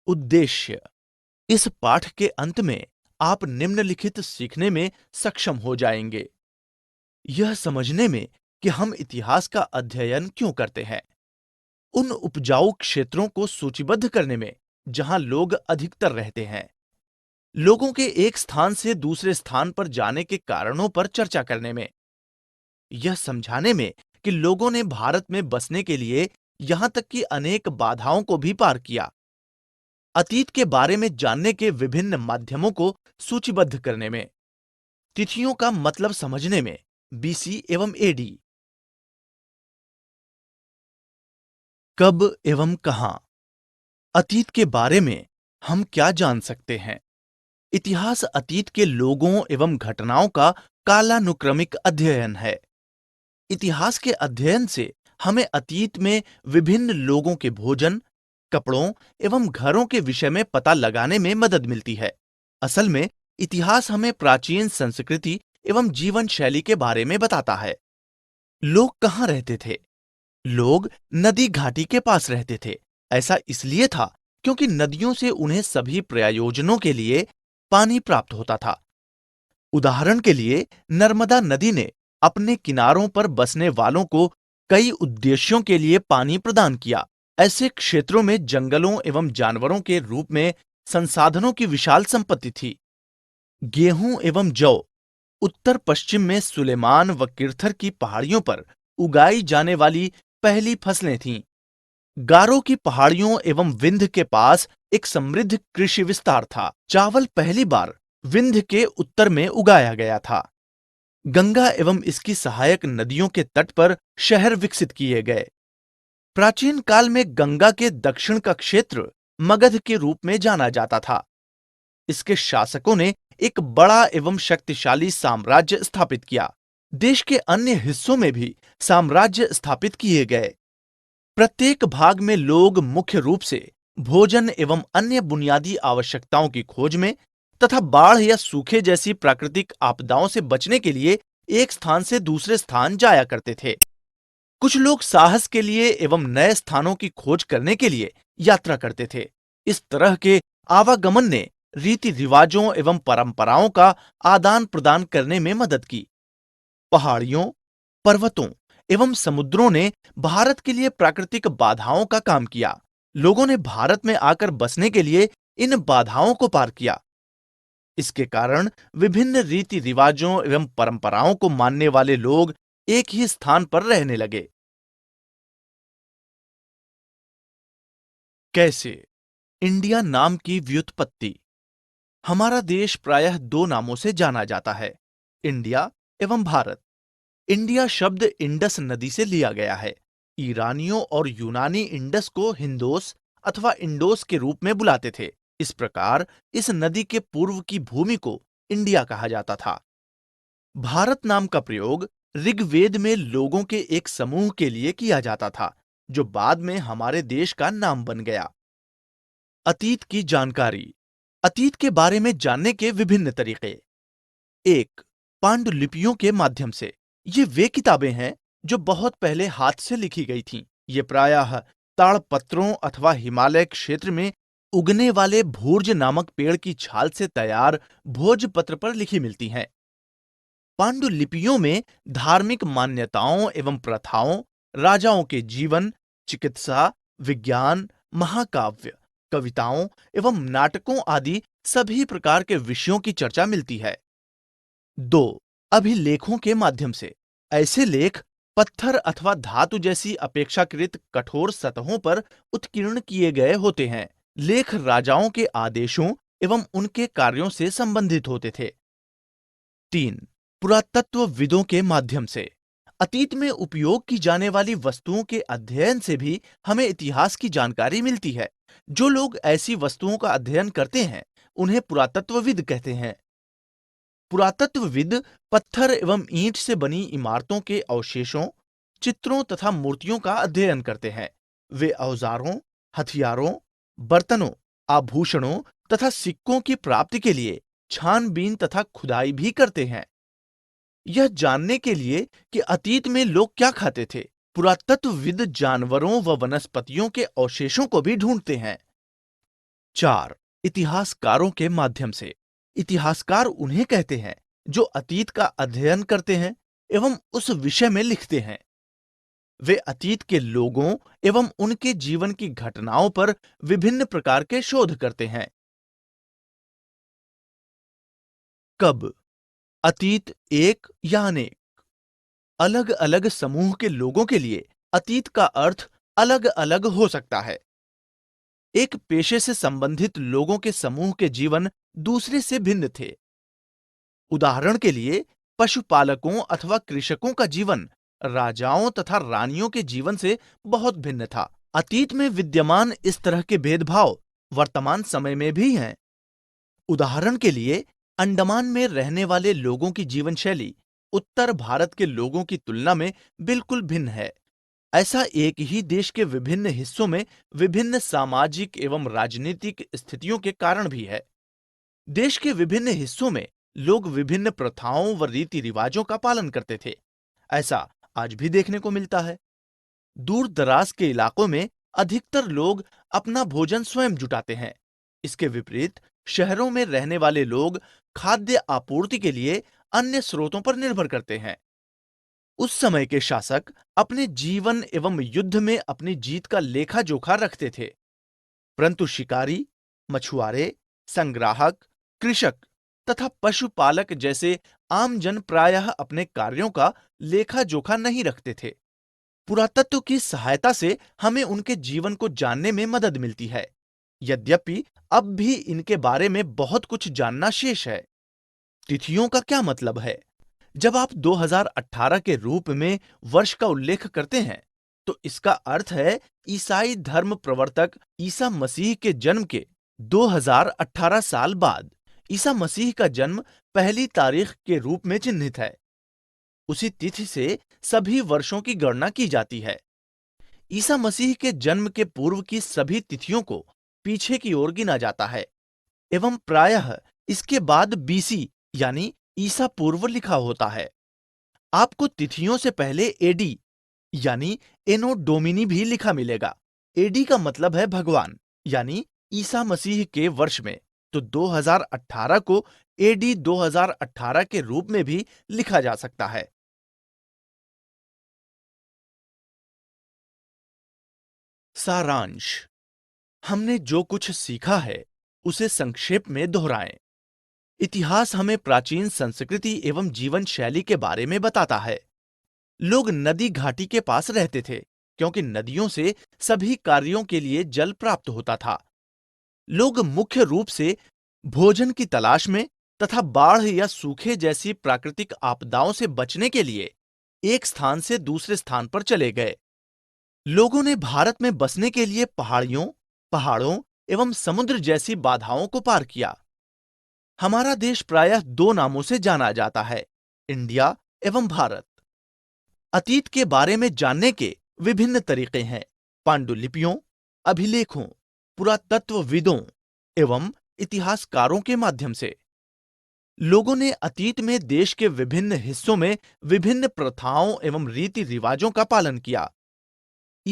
उद्देश्य। इस पाठ के अंत में आप निम्नलिखित सीखने में सक्षम हो जाएंगे। यह समझने में कि हम इतिहास का अध्ययन क्यों करते हैं, उन उपजाऊ क्षेत्रों को सूचीबद्ध करने में जहां लोग अधिकतर रहते हैं, लोगों के एक स्थान से दूसरे स्थान पर जाने के कारणों पर चर्चा करने में, यह समझाने में कि लोगों ने भारत में बसने के लिए यहां तक कि अनेक बाधाओं को भी पार किया, अतीत के बारे में जानने के विभिन्न माध्यमों को सूचीबद्ध करने में, तिथियों का मतलब समझने में, बीसी एवं एडी, कब एवं कहां, अतीत के बारे में हम क्या जान सकते हैं। इतिहास अतीत के लोगों एवं घटनाओं का कालानुक्रमिक अध्ययन है। इतिहास के अध्ययन से हमें अतीत में विभिन्न लोगों के भोजन, कपड़ों एवं घरों के विषय में पता लगाने में मदद मिलती है। असल में इतिहास हमें प्राचीन संस्कृति एवं जीवन शैली के बारे में बताता है। लोग कहाँ रहते थे? लोग नदी घाटी के पास रहते थे। ऐसा इसलिए था क्योंकि नदियों से उन्हें सभी प्रयोजनों के लिए पानी प्राप्त होता था। उदाहरण के लिए नर्मदा नदी ने अपने किनारों पर बसने वालों को कई उद्देश्यों के लिए पानी प्रदान किया। ऐसे क्षेत्रों में जंगलों एवं जानवरों के रूप में संसाधनों की विशाल संपत्ति थी। गेहूं एवं जौ उत्तर पश्चिम में सुलेमान व किर्थर की पहाड़ियों पर उगाई जाने वाली पहली फसलें थीं। गारो की पहाड़ियों एवं विंध्य के पास एक समृद्ध कृषि विस्तार था। चावल पहली बार विंध्य के उत्तर में उगाया गया था। गंगा एवं इसकी सहायक नदियों के तट पर शहर विकसित किए गए। प्राचीन काल में गंगा के दक्षिण का क्षेत्र मगध के रूप में जाना जाता था। इसके शासकों ने एक बड़ा एवं शक्तिशाली साम्राज्य स्थापित किया। देश के अन्य हिस्सों में भी साम्राज्य स्थापित किए गए। प्रत्येक भाग में लोग मुख्य रूप से भोजन एवं अन्य बुनियादी आवश्यकताओं की खोज में तथा बाढ़ या सूखे जैसी प्राकृतिक आपदाओं से बचने के लिए एक स्थान से दूसरे स्थान जाया करते थे। कुछ लोग साहस के लिए एवं नए स्थानों की खोज करने के लिए यात्रा करते थे। इस तरह के आवागमन ने रीति रिवाजों एवं परंपराओं का आदान प्रदान करने में मदद की। पहाड़ियों, पर्वतों एवं समुद्रों ने भारत के लिए प्राकृतिक बाधाओं का काम किया। लोगों ने भारत में आकर बसने के लिए इन बाधाओं को पार किया। इसके कारण विभिन्न रीति रिवाजों एवं परंपराओं को मानने वाले लोग एक ही स्थान पर रहने लगे। कैसे? इंडिया नाम की व्युत्पत्ति। हमारा देश प्रायः दो नामों से जाना जाता है, इंडिया एवं भारत। इंडिया शब्द इंडस नदी से लिया गया है। ईरानियों और यूनानी इंडस को हिंदोस अथवा इंडोस के रूप में बुलाते थे। इस प्रकार इस नदी के पूर्व की भूमि को इंडिया कहा जाता था। भारत नाम का प्रयोग ऋग्वेद में लोगों के एक समूह के लिए किया जाता था, जो बाद में हमारे देश का नाम बन गया। अतीत की जानकारी। अतीत के बारे में जानने के विभिन्न तरीके। 1. पांडुलिपियों के माध्यम से। ये वे किताबें हैं जो बहुत पहले हाथ से लिखी गई थीं। ये प्रायः ताड़पत्रों अथवा हिमालय क्षेत्र में उगने वाले भूर्ज नामक पेड़ की छाल से तैयार भोजपत्र पर लिखी मिलती हैं। पांडुलिपियों में धार्मिक मान्यताओं एवं प्रथाओं, राजाओं के जीवन, चिकित्सा, विज्ञान, महाकाव्य, कविताओं एवं नाटकों आदि सभी प्रकार के विषयों की चर्चा मिलती है। 2. अभिलेखों के माध्यम से। ऐसे लेख पत्थर अथवा धातु जैसी अपेक्षाकृत कठोर सतहों पर उत्कीर्ण किए गए होते हैं। लेख राजाओं के आदेशों एवं उनके कार्यों से संबंधित होते थे। 3. पुरातत्वविदों के माध्यम से। अतीत में उपयोग की जाने वाली वस्तुओं के अध्ययन से भी हमें इतिहास की जानकारी मिलती है। जो लोग ऐसी वस्तुओं का अध्ययन करते हैं, उन्हें पुरातत्वविद कहते हैं। पुरातत्वविद पत्थर एवं ईंट से बनी इमारतों के अवशेषों, चित्रों तथा मूर्तियों का अध्ययन करते हैं। वे औजारों, हथियारों, बर्तनों, आभूषणों तथा सिक्कों की प्राप्ति के लिए छानबीन तथा खुदाई भी करते हैं। यह जानने के लिए कि अतीत में लोग क्या खाते थे, पुरातत्वविद जानवरों व वनस्पतियों के अवशेषों को भी ढूंढते हैं। 4. इतिहासकारों के माध्यम से। इतिहासकार उन्हें कहते हैं जो अतीत का अध्ययन करते हैं एवं उस विषय में लिखते हैं। वे अतीत के लोगों एवं उनके जीवन की घटनाओं पर विभिन्न प्रकार के शोध करते हैं। कब? अतीत एक या अनेक। अलग अलग समूह के लोगों के लिए अतीत का अर्थ अलग अलग हो सकता है। एक पेशे से संबंधित लोगों के समूह के जीवन दूसरे से भिन्न थे। उदाहरण के लिए पशुपालकों अथवा कृषकों का जीवन राजाओं तथा रानियों के जीवन से बहुत भिन्न था। अतीत में विद्यमान इस तरह के भेदभाव वर्तमान समय में भी हैं। उदाहरण के लिए अंडमान में रहने वाले लोगों की जीवन शैली उत्तर भारत के लोगों की तुलना में बिल्कुल भिन्न है। ऐसा एक ही देश के विभिन्न हिस्सों में विभिन्न सामाजिक एवं राजनीतिक स्थितियों के कारण भी है। देश के विभिन्न हिस्सों में लोग विभिन्न प्रथाओं व रीति रिवाजों का पालन करते थे। ऐसा आज भी देखने को मिलता है। दूर दराज के इलाकों में अधिकतर लोग अपना भोजन स्वयं जुटाते हैं। इसके विपरीत शहरों में रहने वाले लोग खाद्य आपूर्ति के लिए अन्य स्रोतों पर निर्भर करते हैं। उस समय के शासक अपने जीवन एवं युद्ध में अपनी जीत का लेखा जोखा रखते थे, परंतु शिकारी, मछुआरे, संग्राहक, कृषक तथा पशुपालक जैसे आमजन प्रायः अपने कार्यों का लेखा जोखा नहीं रखते थे। पुरातत्व की सहायता से हमें उनके जीवन को जानने में मदद मिलती है, यद्यपि अब भी इनके बारे में बहुत कुछ जानना शेष है। तिथियों का क्या मतलब है? जब आप 2018 के रूप में वर्ष का उल्लेख करते हैं, तो इसका अर्थ है ईसाई धर्म प्रवर्तक ईसा मसीह के जन्म के 2018 साल बाद ईसा मसीह का जन्म पहली तारीख के रूप में चिन्हित है। उसी तिथि से सभी वर्षों की गणना की जाती है। ईसा मसीह के जन्म के पूर्व की सभी तिथियों को पीछे की ओर गिना जाता है एवं प्रायः इसके बाद बीसी यानी ईसा पूर्व लिखा होता है। आपको तिथियों से पहले एडी यानी एनो डोमिनी भी लिखा मिलेगा। एडी का मतलब है भगवान यानी ईसा मसीह के वर्ष में, तो 2018 को एडी 2018 के रूप में भी लिखा जा सकता है। सारांश। हमने जो कुछ सीखा है उसे संक्षेप में दोहराएं। इतिहास हमें प्राचीन संस्कृति एवं जीवन शैली के बारे में बताता है। लोग नदी घाटी के पास रहते थे क्योंकि नदियों से सभी कार्यों के लिए जल प्राप्त होता था। लोग मुख्य रूप से भोजन की तलाश में तथा बाढ़ या सूखे जैसी प्राकृतिक आपदाओं से बचने के लिए एक स्थान से दूसरे स्थान पर चले गए। लोगों ने भारत में बसने के लिए पहाड़ों एवं समुद्र जैसी बाधाओं को पार किया। हमारा देश प्रायः दो नामों से जाना जाता है, इंडिया एवं भारत। अतीत के बारे में जानने के विभिन्न तरीके हैं, पांडुलिपियों, अभिलेखों, पुरातत्वविदों एवं इतिहासकारों के माध्यम से। लोगों ने अतीत में देश के विभिन्न हिस्सों में विभिन्न प्रथाओं एवं रीति रिवाजों का पालन किया।